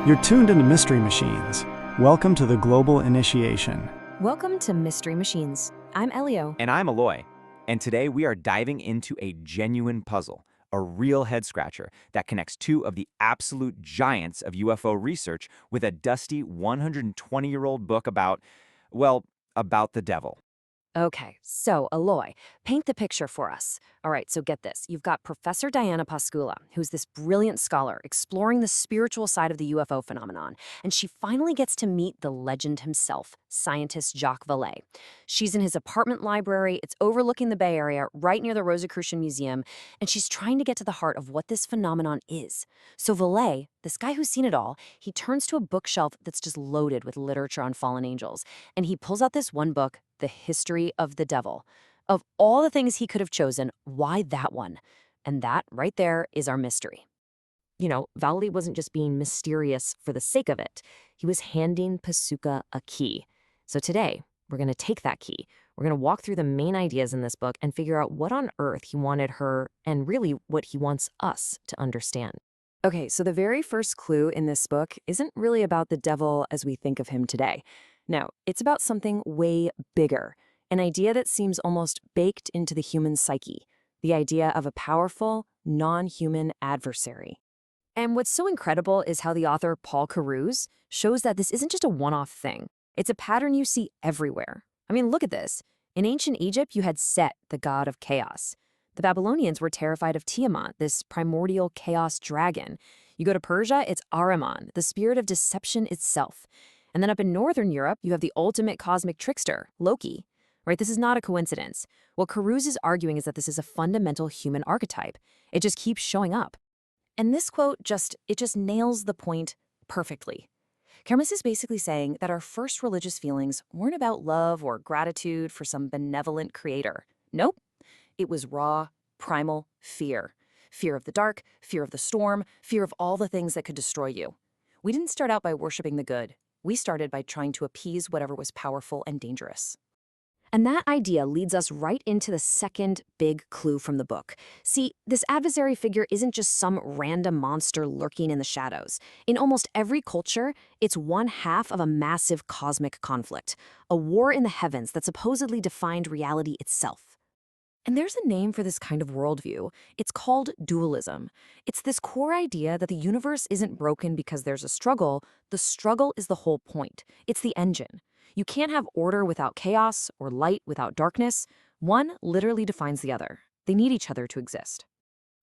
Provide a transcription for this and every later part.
You're tuned into Mystery Machines. Welcome to the Global Initiation. Welcome to Mystery Machines. I'm Elio. And I'm Aloy. And today we are diving into a genuine puzzle, a real head-scratcher that connects two of the absolute giants of UFO research with a dusty 120-year-old book about, well, about the devil. Okay, so Aloy, paint the picture for us. All right, so get this. You've got Professor Diana Pascula, who's this brilliant scholar exploring the spiritual side of the UFO phenomenon, and she finally gets to meet the legend himself, scientist Jacques Vallée. She's in his apartment library. It's overlooking the Bay Area, right near the Rosicrucian Museum, and she's trying to get to the heart of what this phenomenon is. So Vallée, this guy who's seen it all, he turns to a bookshelf that's just loaded with literature on fallen angels, and he pulls out this one book, The History of the Devil. Of all the things he could have chosen, why that one? And that right there is our mystery. You know, Vallee wasn't just being mysterious for the sake of it. He was handing Pascula a key. So today, we're going to take that key. We're going to walk through the main ideas in this book and figure out what on earth he wanted her and really what he wants us to understand. Okay, so the very first clue in this book isn't really about the devil as we think of him today. No, it's about something way bigger, an idea that seems almost baked into the human psyche, the idea of a powerful, non-human adversary. And what's so incredible is how the author Paul Carouse shows that this isn't just a one-off thing. It's a pattern you see everywhere. I mean, look at this. In ancient Egypt, you had Set, the god of chaos. The Babylonians were terrified of Tiamat, this primordial chaos dragon. You go to Persia, it's Ahriman, the spirit of deception itself. And then up in Northern Europe, you have the ultimate cosmic trickster, Loki. Right? This is not a coincidence. What Carouse is arguing is that this is a fundamental human archetype. It just keeps showing up. And this quote just nails the point perfectly. Carouse is basically saying that our first religious feelings weren't about love or gratitude for some benevolent creator. Nope. It was raw, primal fear. Fear of the dark, fear of the storm, fear of all the things that could destroy you. We didn't start out by worshiping the good. We started by trying to appease whatever was powerful and dangerous. And that idea leads us right into the second big clue from the book. See, this adversary figure isn't just some random monster lurking in the shadows. In almost every culture, it's one half of a massive cosmic conflict, a war in the heavens that supposedly defined reality itself. And there's a name for this kind of worldview. It's called dualism. It's this core idea that the universe isn't broken because there's a struggle. The struggle is the whole point. It's the engine. You can't have order without chaos or light without darkness. One literally defines the other. They need each other to exist.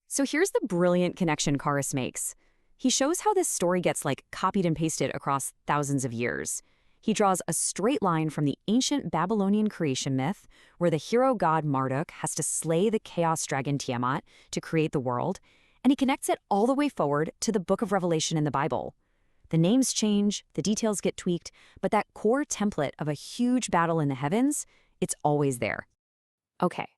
So here's the brilliant connection Carouse makes. He shows how this story gets copied and pasted across thousands of years. He draws a straight line from the ancient Babylonian creation myth, where the hero god Marduk has to slay the chaos dragon Tiamat to create the world, and he connects it all the way forward to the book of Revelation in the Bible. The names change, the details get tweaked, but that core template of a huge battle in the heavens, it's always there. Okay,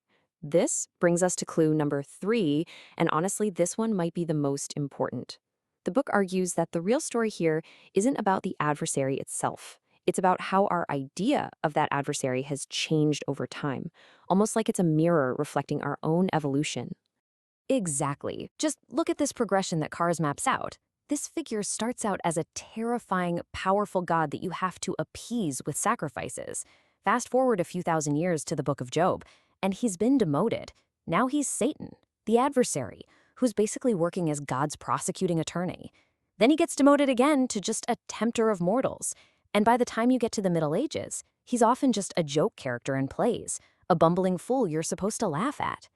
this brings us to clue number 3, and honestly, this one might be the most important. The book argues that the real story here isn't about the adversary itself. It's about how our idea of that adversary has changed over time, almost like it's a mirror reflecting our own evolution. Exactly. Just look at this progression that Carouse maps out. This figure starts out as a terrifying, powerful god that you have to appease with sacrifices. Fast forward a few thousand years to the Book of Job, and he's been demoted. Now he's Satan, the adversary, who's basically working as God's prosecuting attorney. Then he gets demoted again to just a tempter of mortals. And by the time you get to the Middle Ages, he's often just a joke character in plays, a bumbling fool you're supposed to laugh at.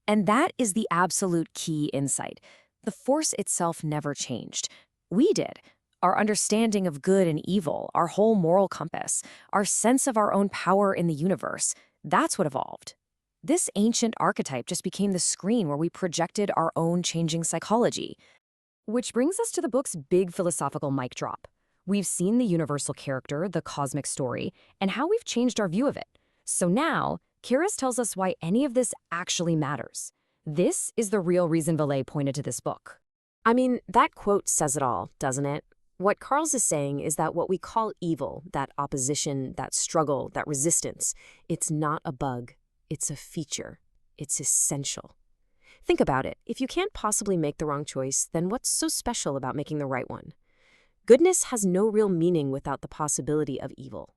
And that is the absolute key insight. The force itself never changed. We did. Our understanding of good and evil, our whole moral compass, our sense of our own power in the universe, that's what evolved. This ancient archetype just became the screen where we projected our own changing psychology. Which brings us to the book's big philosophical mic drop. We've seen the universal character, the cosmic story, and how we've changed our view of it. So now, Carouse tells us why any of this actually matters. This is the real reason Vallee pointed to this book. I mean, that quote says it all, doesn't it? What Carouse is saying is that what we call evil, that opposition, that struggle, that resistance, it's not a bug. It's a feature. It's essential. Think about it. If you can't possibly make the wrong choice, then what's so special about making the right one? Goodness has no real meaning without the possibility of evil.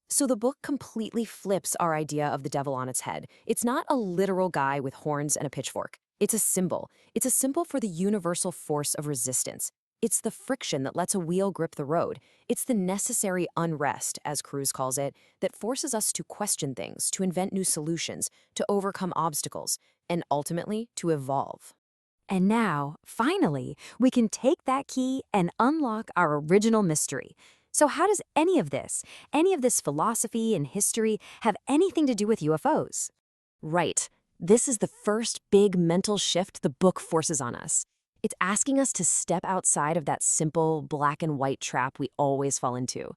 So the book completely flips our idea of the devil on its head. It's not a literal guy with horns and a pitchfork. It's a symbol. It's a symbol for the universal force of resistance. It's the friction that lets a wheel grip the road. It's the necessary unrest, as Cruz calls it, that forces us to question things, to invent new solutions, to overcome obstacles, and ultimately to evolve. And now, finally, we can take that key and unlock our original mystery. So how does any of this philosophy and history, have anything to do with UFOs? Right. This is the first big mental shift the book forces on us. It's asking us to step outside of that simple black and white trap we always fall into.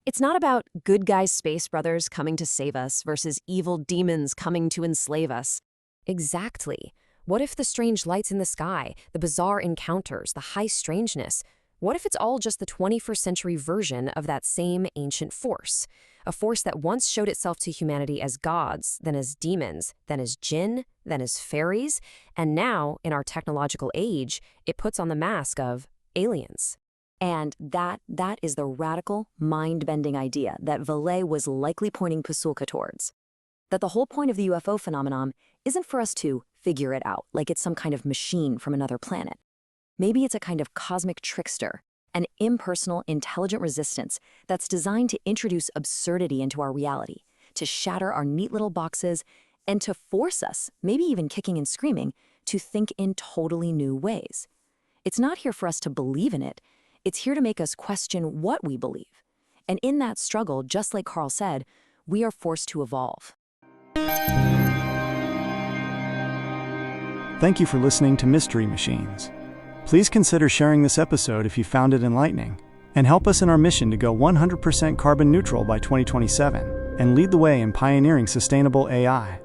It's not about good guys space brothers coming to save us versus evil demons coming to enslave us. Exactly. What if the strange lights in the sky, the bizarre encounters, the high strangeness, what if it's all just the 21st century version of that same ancient force? A force that once showed itself to humanity as gods, then as demons, then as jinn, then as fairies, and now, in our technological age, it puts on the mask of aliens. And that is the radical, mind-bending idea that Vallee was likely pointing Pasulka towards. That the whole point of the UFO phenomenon isn't for us to figure it out like it's some kind of machine from another planet. Maybe it's a kind of cosmic trickster, an impersonal, intelligent resistance that's designed to introduce absurdity into our reality, to shatter our neat little boxes, and to force us, maybe even kicking and screaming, to think in totally new ways. It's not here for us to believe in it. It's here to make us question what we believe. And in that struggle, just like Carl said, we are forced to evolve. Thank you for listening to Mystery Machines. Please consider sharing this episode if you found it enlightening, and help us in our mission to go 100% carbon neutral by 2027 and lead the way in pioneering sustainable AI.